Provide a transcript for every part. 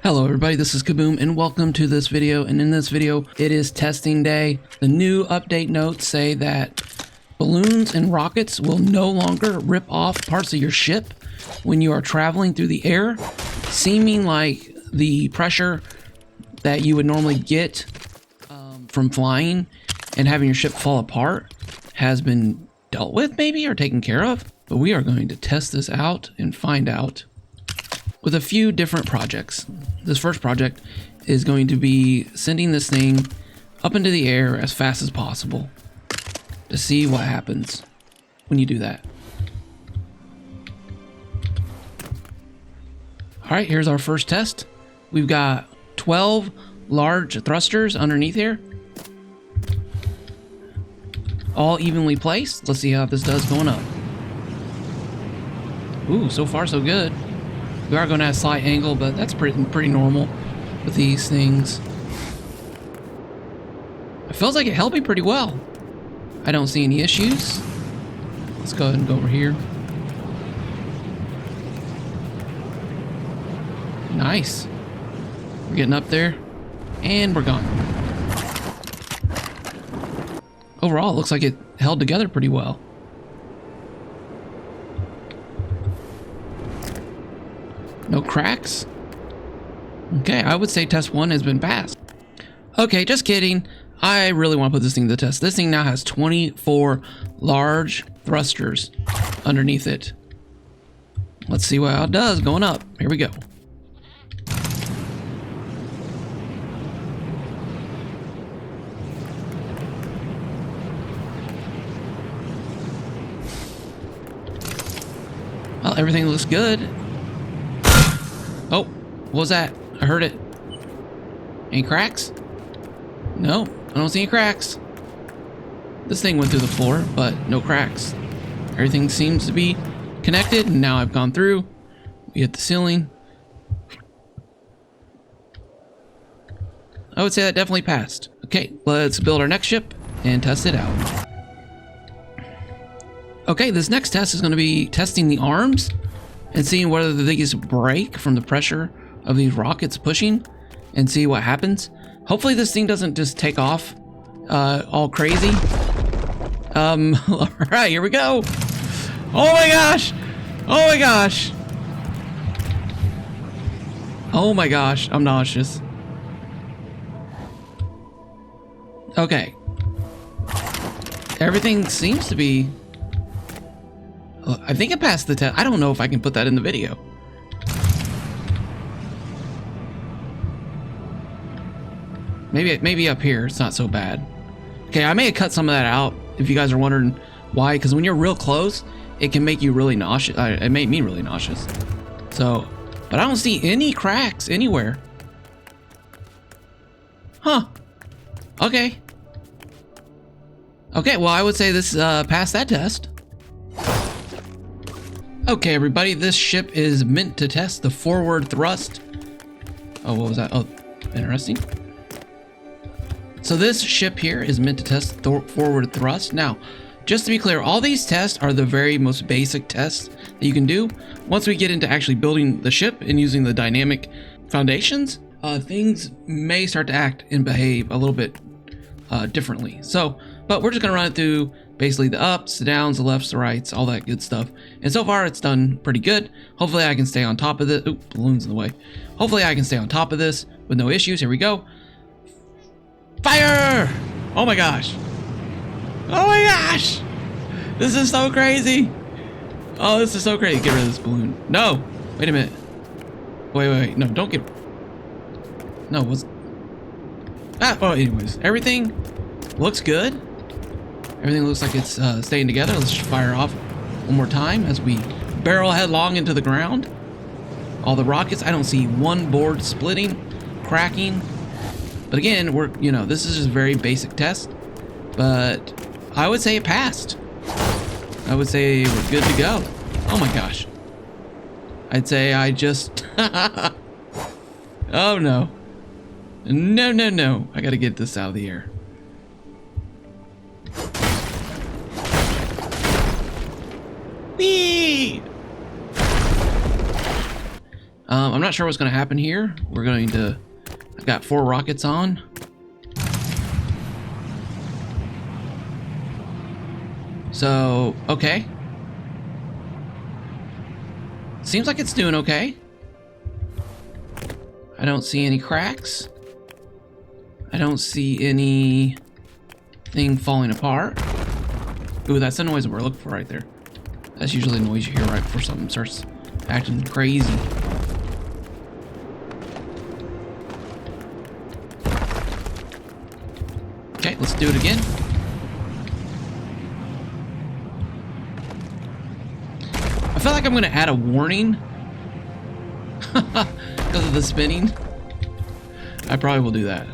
Hello everybody, this is Kaboom and welcome to this video. And in this video, it is testing day. The new update notes say that balloons and rockets will no longer rip off parts of your ship when you are traveling through the air, seeming like the pressure that you would normally get from flying and having your ship fall apart has been dealt with maybe or taken care of. But we are going to test this out and find out with a few different projects. This first project is going to be sending this thing up into the air as fast as possible to see what happens when you do that. All right, here's our first test. We've got 12 large thrusters underneath here, all evenly placed. Let's see how this does going up. Ooh, so far so good. We are going to have a slight angle, but that's pretty normal with these things. It feels like it held me pretty well. I don't see any issues. Let's go ahead and go over here. Nice. We're getting up there, and we're gone. Overall, it looks like it held together pretty well. No cracks? Okay, I would say test 1 has been passed. Okay, just kidding. I really want to put this thing to the test. This thing now has 24 large thrusters underneath it. Let's see how it does going up. Here we go. Well, everything looks good. Oh, what was that? I heard it. Any cracks? No, I don't see any cracks. This thing went through the floor, but no cracks. Everything seems to be connected, and now I've gone through. We hit the ceiling. I would say that definitely passed. Okay, let's build our next ship and test it out. Okay, this next test is going to be testing the arms and seeing whether the things break from the pressure of these rockets pushing and see what happens. Hopefully this thing doesn't just take off all crazy. All right, here we go. Oh my gosh. Oh my gosh. Oh my gosh, I'm nauseous. Okay. Everything seems to be... I think it passed the test. I don't know if I can put that in the video. Maybe up here it's not so bad. Okay, I may have cut some of that out if you guys are wondering why, because when you're real close, it can make you really nauseous. It made me really nauseous. So, but I don't see any cracks anywhere. Huh. Okay. Okay, well, I would say this passed that test. Okay, everybody, this ship is meant to test the forward thrust. Oh, what was that? Oh, interesting. So this ship here is meant to test forward thrust. Now, just to be clear, all these tests are the very most basic tests that you can do. Once we get into actually building the ship and using the dynamic foundations, things may start to act and behave a little bit differently. So, but we're just gonna run it through basically the ups, the downs, the lefts, the rights, all that good stuff. And so far it's done pretty good. Hopefully I can stay on top of this. Oop, balloon's in the way. Hopefully I can stay on top of this with no issues. Here we go. Fire! Oh my gosh. Oh my gosh. This is so crazy. Oh, this is so crazy. Get rid of this balloon. No, wait a minute. Wait. No, don't get, no, what's, oh, anyways, everything looks good. Everything looks like it's staying together. Let's fire off one more time as we barrel headlong into the ground. All the rockets, I don't see one board splitting, cracking. But again, this is just a very basic test. But I would say it passed. I would say we're good to go. Oh my gosh. I'd say I just... Oh no. No. I gotta get this out of the air. Whee! I'm not sure what's going to happen here. I've got 4 rockets on. So, okay. Seems like it's doing okay. I don't see any cracks. I don't see anything falling apart. Ooh, that's the noise that we're looking for right there. That's usually the noise you hear right before something starts acting crazy. Okay, let's do it again. I feel like I'm gonna add a warning because of the spinning. I probably will do that.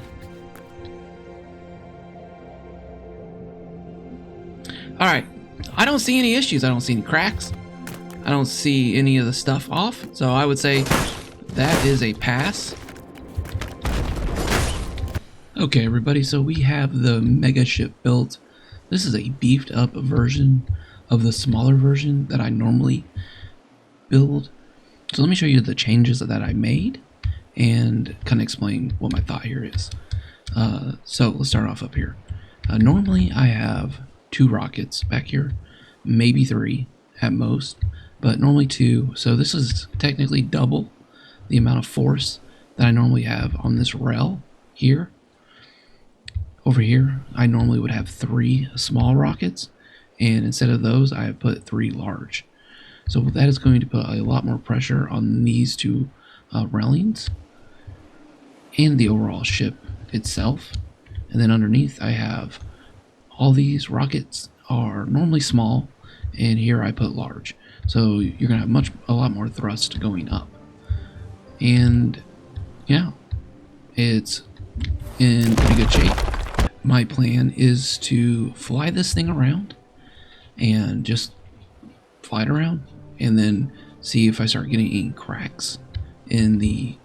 All right, I don't see any issues. I don't see any cracks. I don't see any of the stuff off. So I would say that is a pass. Okay, everybody, so we have the mega ship built. This is a beefed up version of the smaller version that I normally build. So let me show you the changes that I made and kind of explain what my thought here is. So let's start off up here. Normally I have 2 rockets back here, maybe 3 at most, but normally 2. So this is technically double the amount of force that I normally have on this rail here. Over here, I normally would have 3 small rockets, and instead of those, I have put 3 large. So that is going to put a lot more pressure on these 2 railings and the overall ship itself. And then underneath, I have all these rockets are normally small, and here I put large. So you're gonna have a lot more thrust going up. And yeah, it's in pretty good shape. My plan is to fly this thing around and just fly it around and then see if I start getting any cracks in the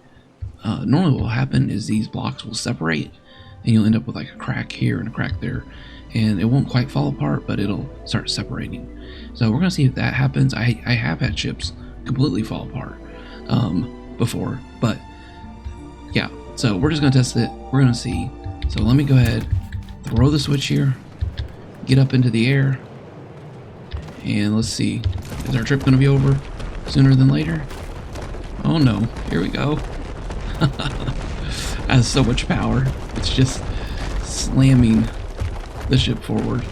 normally what will happen is these blocks will separate and you'll end up with like a crack here and a crack there, and it won't quite fall apart, but it'll start separating. So we're gonna see if that happens. I have had ships completely fall apart before, but yeah, so we're just gonna test it. We're gonna see. So let me go ahead, throw the switch here, get up into the air, and let's see. Is our trip gonna be over sooner than later? Oh no, here we go. Has so much power. It's just slamming the ship forward.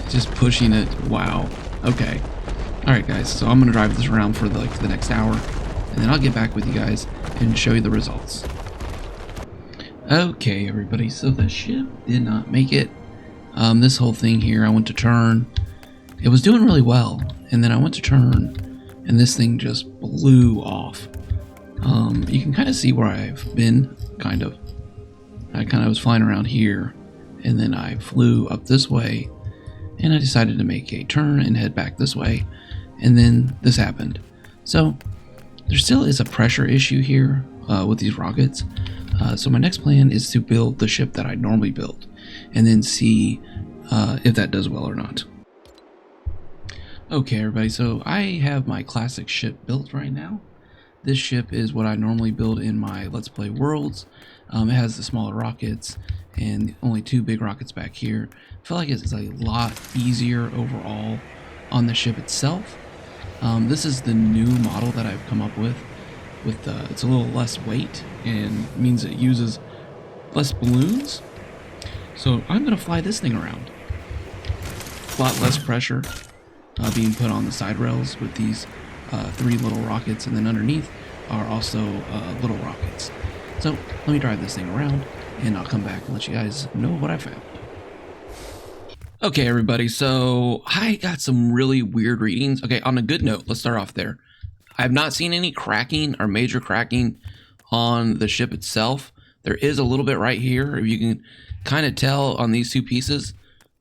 Just pushing it. Wow. Okay. Alright guys, so I'm gonna drive this around for the next hour, and then I'll get back with you guys and show you the results. Okay everybody, so the ship did not make it. This whole thing here, I went to turn. It was doing really well, and then I went to turn, and this thing just blew off. You can kind of see where I've been, kind of. I kind of was flying around here, and then I flew up this way, and I decided to make a turn and head back this way, and then this happened. So there still is a pressure issue here with these rockets. So my next plan is to build the ship that I normally build, and then see if that does well or not. Okay everybody, so I have my classic ship built right now. This ship is what I normally build in my Let's Play worlds. It has the smaller rockets and only 2 big rockets back here. I feel like it's a lot easier overall on the ship itself. This is the new model that I've come up with it's a little less weight and means it uses less balloons. So I'm going to fly this thing around. A lot less pressure being put on the side rails with these 3 little rockets, and then underneath are also little rockets. So let me drive this thing around and I'll come back and let you guys know what I found. Okay everybody, so I got some really weird readings. Okay, on a good note, let's start off there. I have not seen any cracking or major cracking on the ship itself. There is a little bit right here. If you can kind of tell on these 2 pieces,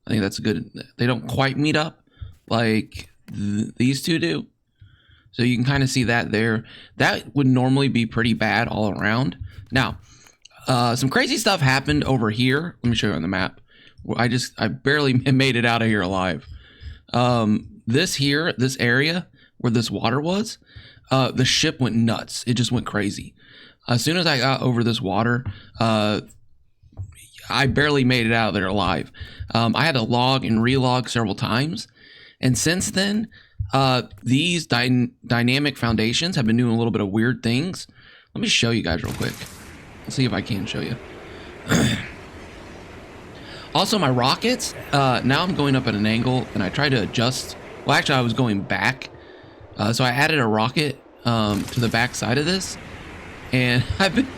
I think that's good. They don't quite meet up like these 2 do. So you can kind of see that there. That would normally be pretty bad all around. Now, some crazy stuff happened over here. Let me show you on the map. I barely made it out of here alive. This area where this water was, the ship went nuts. It just went crazy. As soon as I got over this water, I barely made it out of there alive. I had to log and relog several times. And since then, these dynamic foundations have been doing a little bit of weird things. Let me show you guys real quick. Let's see if I can show you. Also, my rockets, now I'm going up at an angle, and I try to adjust. Well, actually, I was going back. So I added a rocket to the back side of this. And I've been...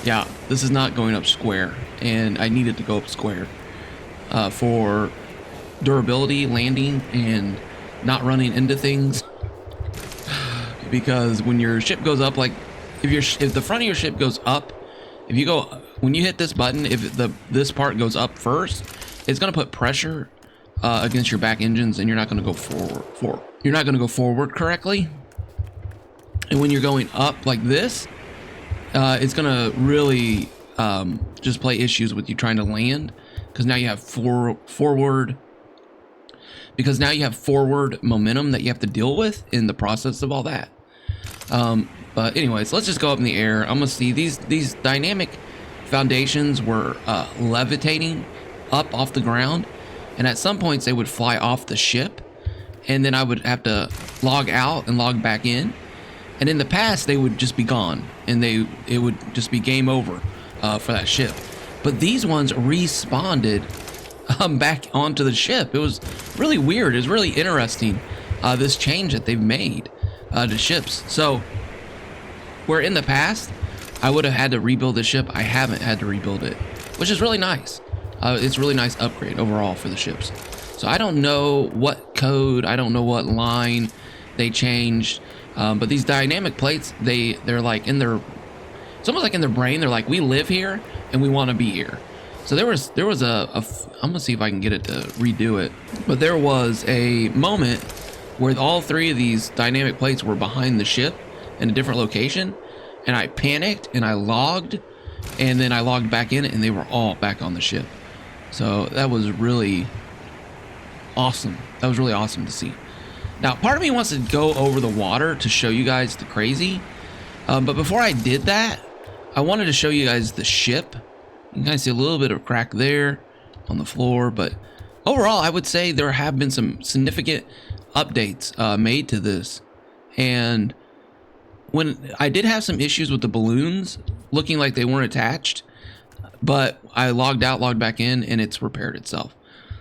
Yeah, this is not going up square. And I needed to go up square for durability, landing, and not running into things. Because when your ship goes up, like if the front of your ship goes up, if you go, when you hit this button, if this part goes up first, it's going to put pressure against your back engines, and you're not going to go forward. You're not going to go forward correctly. And when you're going up like this, it's going to really just play issues with you trying to land, because now you have forward momentum that you have to deal with in the process of all that. But anyways, let's just go up in the air. I'm gonna see these dynamic foundations were levitating up off the ground, and at some points they would fly off the ship, and then I would have to log out and log back in. And in the past, they would just be gone, and it would just be game over for that ship. But these ones respawned back onto the ship. It was really weird. It was really interesting, this change that they've made to ships. So where in the past I would have had to rebuild the ship, I haven't had to rebuild it, which is really nice. It's a really nice upgrade overall for the ships. So I don't know what code, I don't know what line they changed, but these dynamic plates, they're like in their, it's almost like in their brain, they're like, we live here and we want to be here. So there was I'm gonna see if I can get it to redo it, but there was a moment where all three of these dynamic plates were behind the ship in a different location, and I panicked and I logged, and then I logged back in, and they were all back on the ship. So that was really awesome. That was really awesome to see. Now, part of me wants to go over the water to show you guys the crazy, but before I did that, I wanted to show you guys the ship. You can kind of see a little bit of crack there on the floor, but overall, I would say there have been some significant updates made to this. And when I did have some issues with the balloons looking like they weren't attached, but I logged out, logged back in, and it's repaired itself.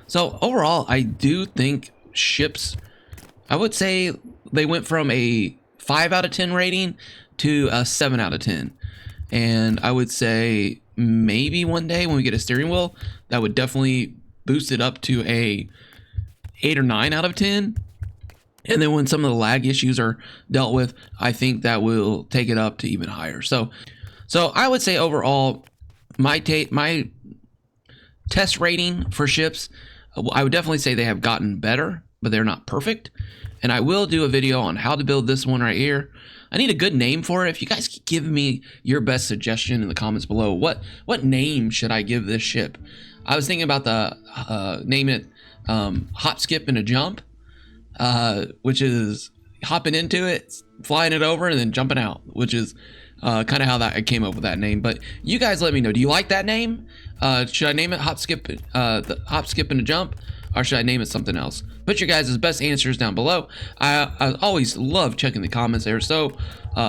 So overall, I do think ships, I would say they went from a 5 out of 10 rating to a 7 out of 10. And I would say maybe one day when we get a steering wheel, that would definitely boost it up to a 8 or 9 out of 10. And then when some of the lag issues are dealt with, I think that will take it up to even higher. So I would say overall, my test rating for ships, I would definitely say they have gotten better, but they're not perfect. And I will do a video on how to build this one right here. I need a good name for it. If you guys could give me your best suggestion in the comments below, what name should I give this ship? I was thinking about the name it Hop, Skip, and a Jump, which is hopping into it, flying it over, and then jumping out, which is kind of how I came up with that name. But you guys let me know. Do you like that name? Should I name it Hop, Skip, the Hop, Skip, and a Jump, or should I name it something else? Put your guys' best answers down below. I always love checking the comments. They're so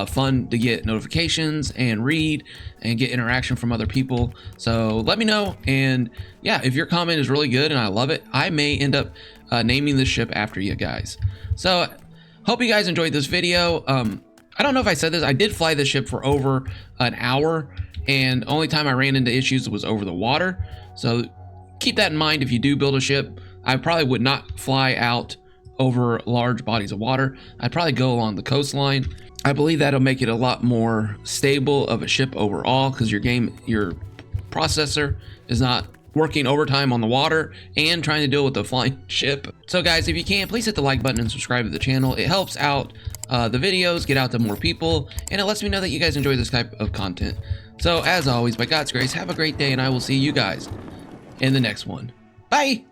fun to get notifications and read and get interaction from other people. So let me know. And yeah, if your comment is really good and I love it, I may end up naming this ship after you guys. So hope you guys enjoyed this video. I don't know if I said this. I did fly this ship for over an hour, and only time I ran into issues was over the water. So keep that in mind if you do build a ship. I probably would not fly out over large bodies of water. I'd probably go along the coastline. I believe that'll make it a lot more stable of a ship overall, because your processor is not working overtime on the water and trying to deal with the flying ship. So guys, if you can, please hit the like button and subscribe to the channel. It helps out the videos get out to more people, and it lets me know that you guys enjoy this type of content. So as always, by God's grace, have a great day, and I will see you guys in the next one. Bye!